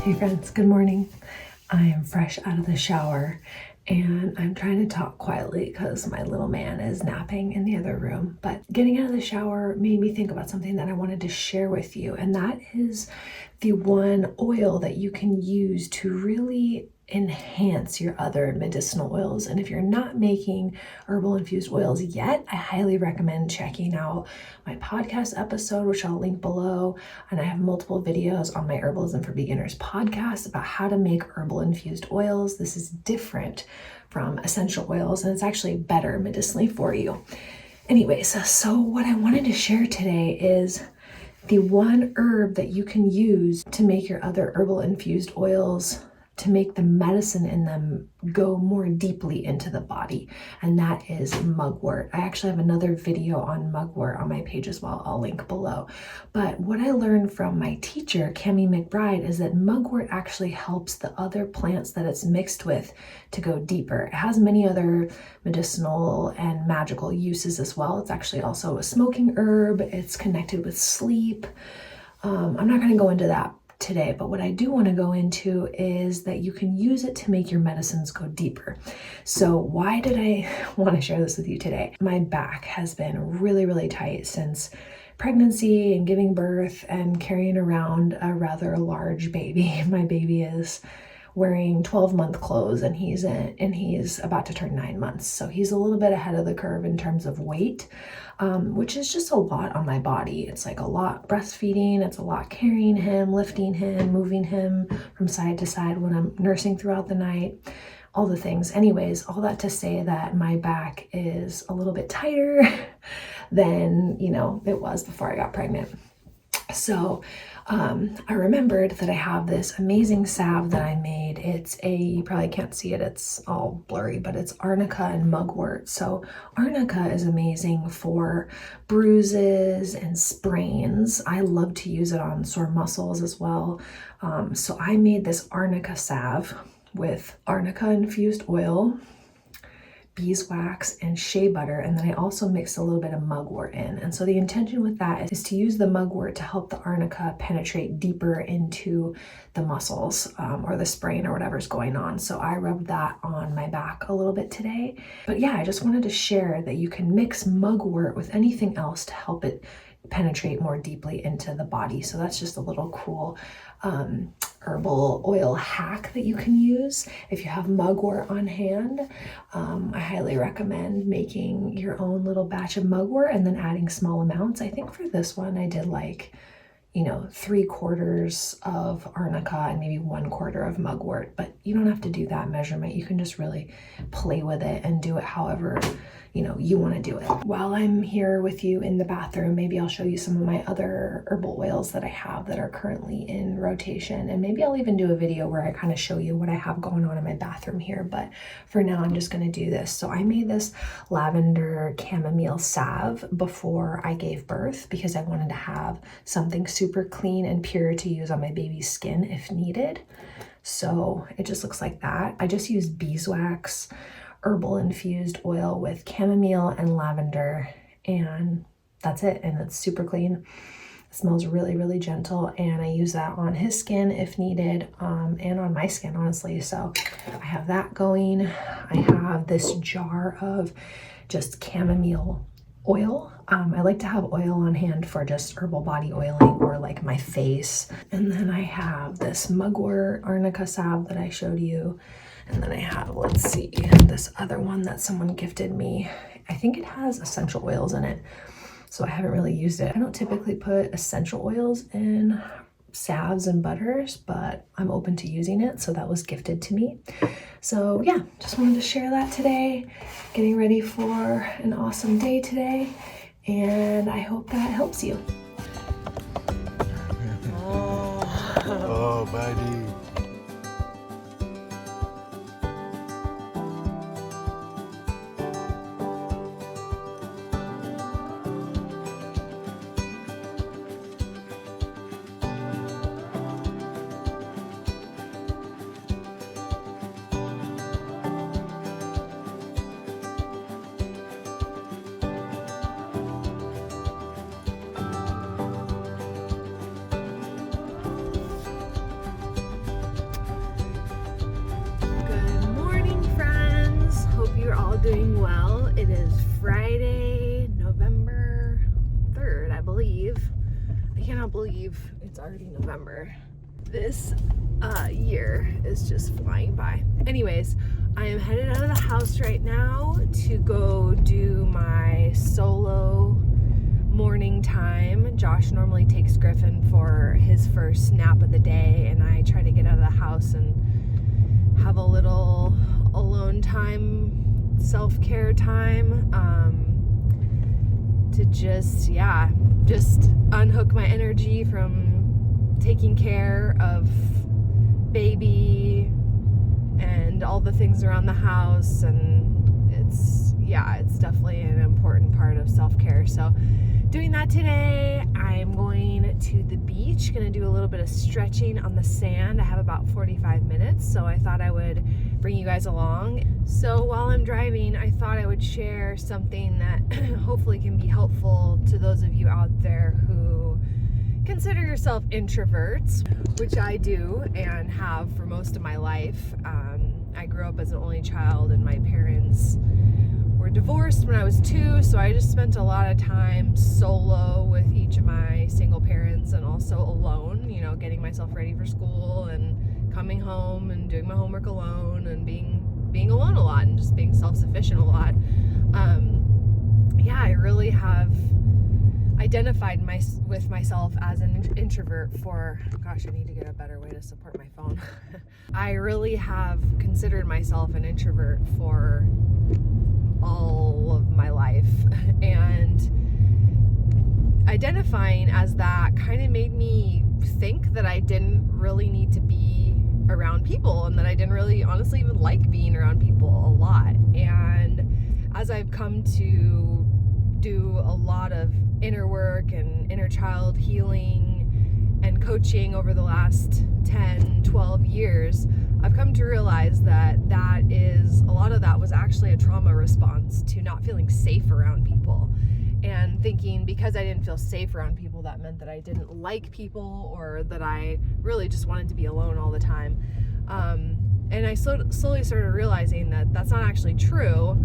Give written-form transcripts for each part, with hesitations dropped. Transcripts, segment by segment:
Hey friends, good morning. I am fresh out of the shower and I'm trying to talk quietly because my little man is napping in the other room. But getting out of the shower made me think about something that I wanted to share with you, and that is the one oil that you can use to really enhance your other medicinal oils. And if you're not making herbal infused oils yet, I highly recommend checking out my podcast episode, which I'll link below. And I have multiple videos on my Herbalism for Beginners podcast about how to make herbal infused oils. This is different from essential oils, and it's actually better medicinally for you. Anyways, so what I wanted to share today is the one herb that you can use to make your other herbal infused oils, to make the medicine in them go more deeply into the body, and that is mugwort. I actually have another video on mugwort on my page as well. I'll link below. But what I learned from my teacher, Cami McBride, is that mugwort actually helps the other plants that it's mixed with to go deeper. It has many other medicinal and magical uses as well. It's actually also a smoking herb. It's connected with sleep. I'm not going to go into that today, but what I do want to go into is that you can use it to make your medicines go deeper. So why did I want to share this with you today? My back has been really tight since pregnancy and giving birth and carrying around a rather large baby. My baby is wearing 12-month clothes and he's about to turn 9 months. So he's a little bit ahead of the curve in terms of weight, which is just a lot on my body. It's like a lot breastfeeding, it's a lot carrying him, lifting him, moving him from side to side when I'm nursing throughout the night, all the things. Anyways, all that to say that my back is a little bit tighter than, it was before I got pregnant. So I remembered that I have this amazing salve that I made. You probably can't see it, it's all blurry, but it's arnica and mugwort. So arnica is amazing for bruises and sprains. I love to use it on sore muscles as well. So I made this arnica salve with arnica infused oil, beeswax, and shea butter, and then I also mixed a little bit of mugwort in. And so the intention with that is to use the mugwort to help the arnica penetrate deeper into the muscles or the sprain or whatever's going on. So I rubbed that on my back a little bit today. But yeah, I just wanted to share that you can mix mugwort with anything else to help it penetrate more deeply into the body. So that's just a little cool herbal oil hack that you can use if you have mugwort on hand. I highly recommend making your own little batch of mugwort and then adding small amounts. I think for this one I did 3/4 of arnica and maybe 1/4 of mugwort, but you don't have to do that measurement. You can just really play with it and do it however you want to do it. While I'm here with you in the bathroom, maybe I'll show you some of my other herbal oils that I have that are currently in rotation, and maybe I'll even do a video where I kind of show you what I have going on in my bathroom here. But for now, I'm just going to do this. So I made this lavender chamomile salve before I gave birth because I wanted to have something super clean and pure to use on my baby's skin if needed. So it just looks like that. I just used beeswax herbal infused oil with chamomile and lavender, and that's it. And it's super clean. It smells really gentle, and I use that on his skin if needed, and on my skin, honestly. So I have that going. I have this jar of just chamomile oil. I like to have oil on hand for just herbal body oiling or like my face. And then I have this mugwort arnica salve that I showed you. And then I have, let's see, this other one that someone gifted me. I think it has essential oils in it, so I haven't really used it. I don't typically put essential oils in salves and butters, but I'm open to using it, so that was gifted to me. So yeah, just wanted to share that today. Getting ready for an awesome day today, and I hope that helps you. Oh, buddy. doing well. It is Friday, November 3rd, I believe. I cannot believe it's already November. This year is just flying by. Anyways, I am headed out of the house right now to go do my solo morning time. Josh normally takes Griffin for his first nap of the day, and I try to get out of the house and have a little alone time, self-care time, to just unhook my energy from taking care of baby and all the things around the house. And it's definitely an important part of self-care. So doing that today. I'm going to the beach, gonna do a little bit of stretching on the sand. I have about 45 minutes, so I thought I would bring you guys along. So while I'm driving, I thought I would share something that hopefully can be helpful to those of you out there who consider yourself introverts, which I do and have for most of my life. I grew up as an only child, and my parents were divorced when I was 2, so I just spent a lot of time solo with each of my single parents, and also alone, getting myself ready for school and coming home and doing my homework alone and being alone a lot and just being self-sufficient a lot. I really have identified with myself as an introvert for, gosh, I need to get a better way to support my phone. I really have considered myself an introvert for all of my life, and identifying as that kind of made me think that I didn't really need to be around people, and that I didn't really honestly even like being around people a lot. And as I've come to do a lot of inner work and inner child healing and coaching over the last 10, 12 years, I've come to realize that a lot of that was actually a trauma response to not feeling safe around people, and thinking because I didn't feel safe around people, that meant that I didn't like people, or that I really just wanted to be alone all the time. And I slowly started realizing that that's not actually true.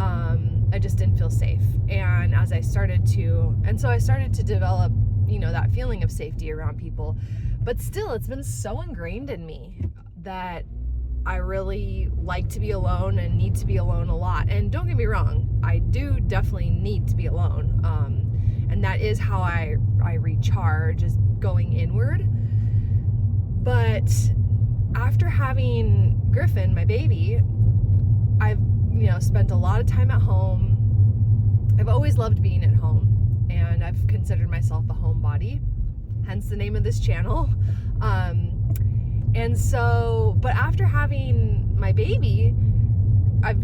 I just didn't feel safe. And I started to develop, that feeling of safety around people. But still, it's been so ingrained in me that I really like to be alone and need to be alone a lot. And don't get me wrong, I do definitely need to be alone. And that is how I recharge, is going inward. But after having Griffin, my baby, I've spent a lot of time at Home. I've always loved being at home, and I've considered myself a homebody, hence the name of this channel. But after having my baby, I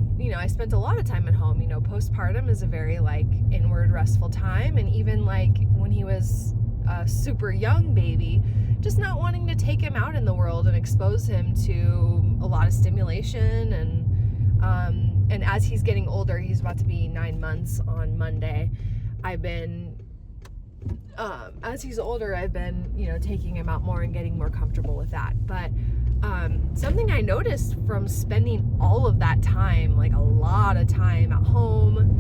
spent a lot of time at home. Postpartum is a very inward, restful time, and even when he was a super young baby, just not wanting to take him out in the world and expose him to a lot of stimulation. And as he's getting older, he's about to be 9 months on Monday, as he's older, I've been, taking him out more and getting more comfortable with that. But something I noticed from spending all of that time, a lot of time at home,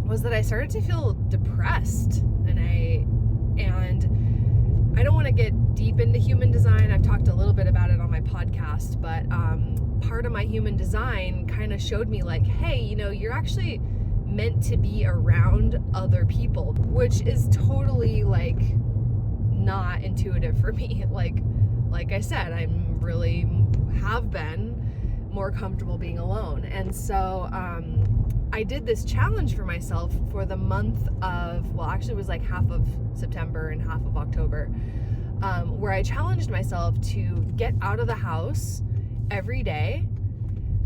was that I started to feel depressed. And I don't want to get deep into human design. I've talked a little bit about it on my podcast, but part of my human design kind of showed me hey, you're actually meant to be around other people, which is totally not intuitive for me. Like I said, I'm really have been more comfortable being alone. And so I did this challenge for myself for the month of, it was half of September and half of October, where I challenged myself to get out of the house every day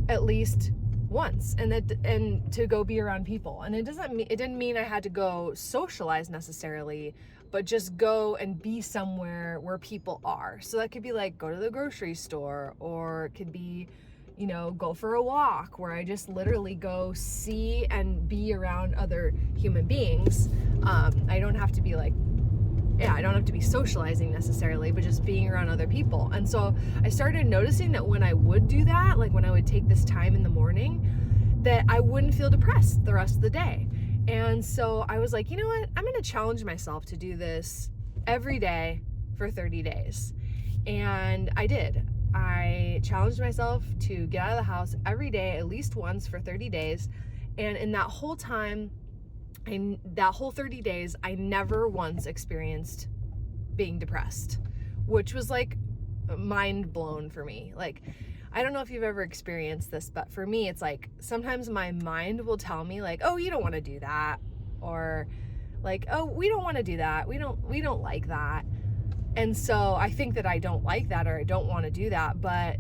at least once, and to go be around people. And it didn't mean I had to go socialize necessarily, but just go and be somewhere where people are. So that could be go to the grocery store, or it could be, go for a walk, where I just literally go see and be around other human beings. I don't have to be yeah, I don't have to be socializing necessarily, but just being around other people. And so I started noticing that when I would do that, like when I would take this time in the morning, that I wouldn't feel depressed the rest of the day. And so I was like, you know what? I'm going to challenge myself to do this every day for 30 days. And I did. I challenged myself to get out of the house every day, at least once for 30 days. And in that whole time, that whole 30 days, I never once experienced being depressed, which was like mind blown for me. Like, I don't know if you've ever experienced this, but for me, it's like sometimes my mind will tell me like, oh, you don't want to do that. Or like, oh, we don't want to do that. We don't like that. And so I think that I don't like that or I don't want to do that. But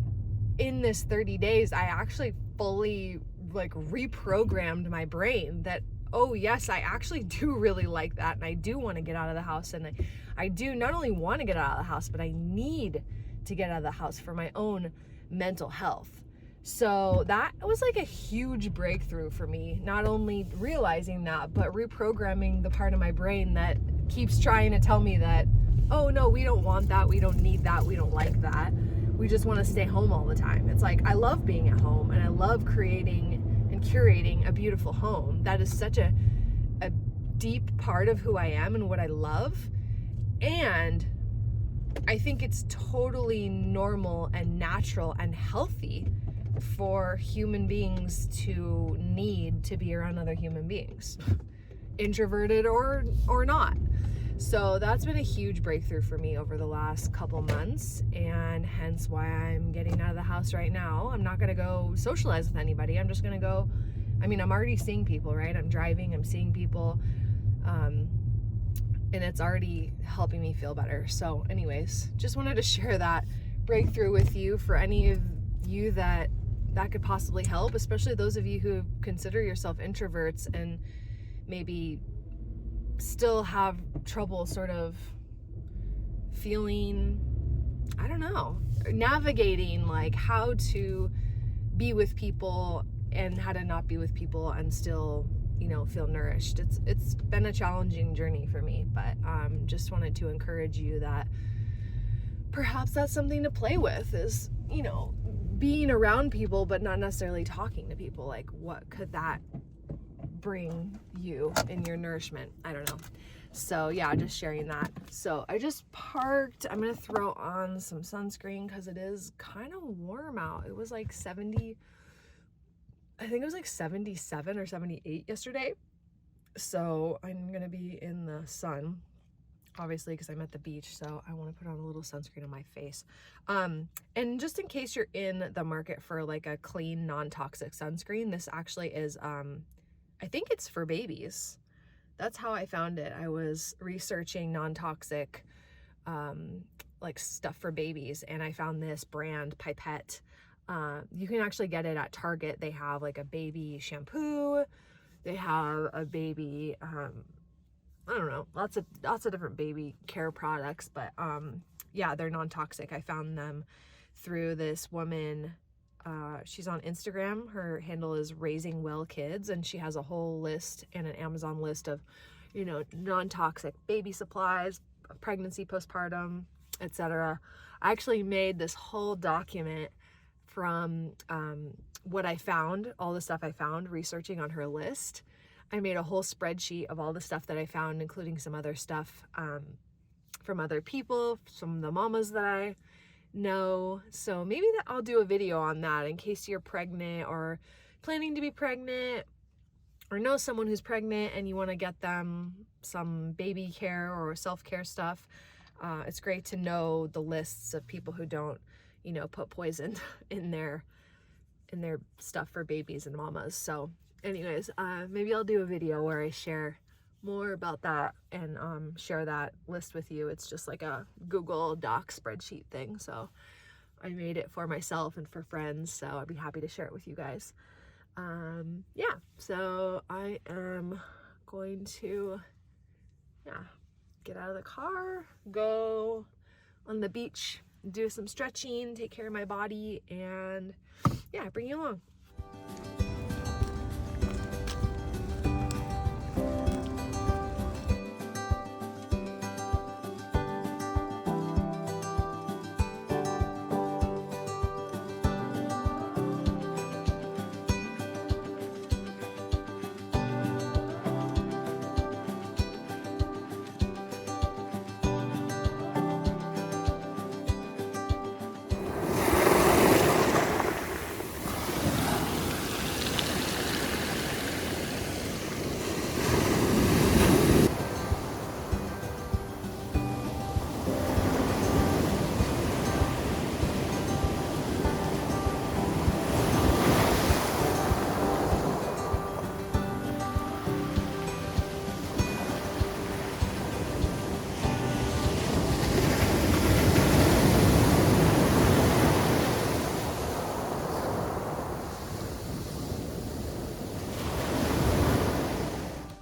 in this 30 days, I actually fully like reprogrammed my brain that, oh yes, I actually do really like that. And I do want to get out of the house. And I do not only want to get out of the house, but I need to get out of the house for my own mental health. So that was like a huge breakthrough for me, not only realizing that, but reprogramming the part of my brain that keeps trying to tell me that, oh no, we don't want that, we don't need that, we don't like that, we just want to stay home all the time. It's like, I love being at home and I love creating and curating a beautiful home. That is such a deep part of who I am and what I love. And I think it's totally normal and natural and healthy for human beings to need to be around other human beings, introverted or not. So that's been a huge breakthrough for me over the last couple months, and hence why I'm getting out of the house right now. I'm not going to go socialize with anybody. I'm just going to go, I'm already seeing people, right? I'm driving, I'm seeing people, and it's already helping me feel better. So anyways, just wanted to share that breakthrough with you for any of you that could possibly help, especially those of you who consider yourself introverts and maybe still have trouble sort of feeling, I don't know, navigating like how to be with people and how to not be with people and still, feel nourished. It's been a challenging journey for me, but just wanted to encourage you that perhaps that's something to play with, is, being around people but not necessarily talking to people. Like, what could that bring you in your nourishment? I don't know. So yeah, just sharing that. So I just parked. I'm gonna throw on some sunscreen because it is kind of warm out. It was like 70, I think it was like 77 or 78 yesterday. So I'm gonna be in the sun, obviously, because I'm at the beach, so I want to put on a little sunscreen on my face. And just in case you're in the market for like a clean, non-toxic sunscreen, this actually is, I think it's for babies. That's how I found it. I was researching non-toxic, like stuff for babies, and I found this brand, Pipette. You can actually get it at Target. They have like a baby shampoo. They have a baby, I don't know, lots of different baby care products, but yeah, they're non-toxic. I found them through this woman. She's on Instagram. Her handle is Raising Well Kids, and she has a whole list and an Amazon list of, non-toxic baby supplies, pregnancy, postpartum, etc. I actually made this whole document from what I found, all the stuff I found researching on her list. I made a whole spreadsheet of all the stuff that I found, including some other stuff from other people, some of the mamas that I know. So maybe I'll do a video on that in case you're pregnant or planning to be pregnant or know someone who's pregnant and you want to get them some baby care or self-care stuff. It's great to know the lists of people who don't, put poison in their stuff for babies and mamas. So anyways, maybe I'll do a video where I share more about that and share that list with you. It's just like a Google Doc spreadsheet thing. So I made it for myself and for friends. So I'd be happy to share it with you guys. Yeah, so I am going to, get out of the car, go on the beach, do some stretching, take care of my body, and bring you along.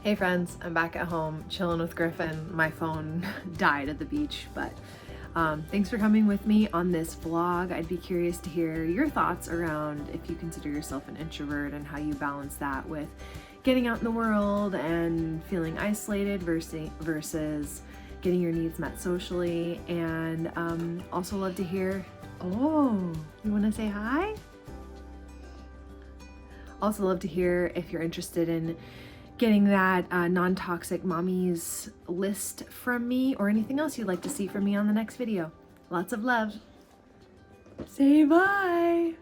Hey friends, I'm back at home chilling with Griffin. My phone died at the beach, but thanks for coming with me on this vlog. I'd be curious to hear your thoughts around if you consider yourself an introvert and how you balance that with getting out in the world and feeling isolated versus getting your needs met socially. And also love to hear, oh, you want to say hi? Also love to hear if you're interested in getting that non-toxic mommies list from me or anything else you'd like to see from me on the next video. Lots of love. Say bye.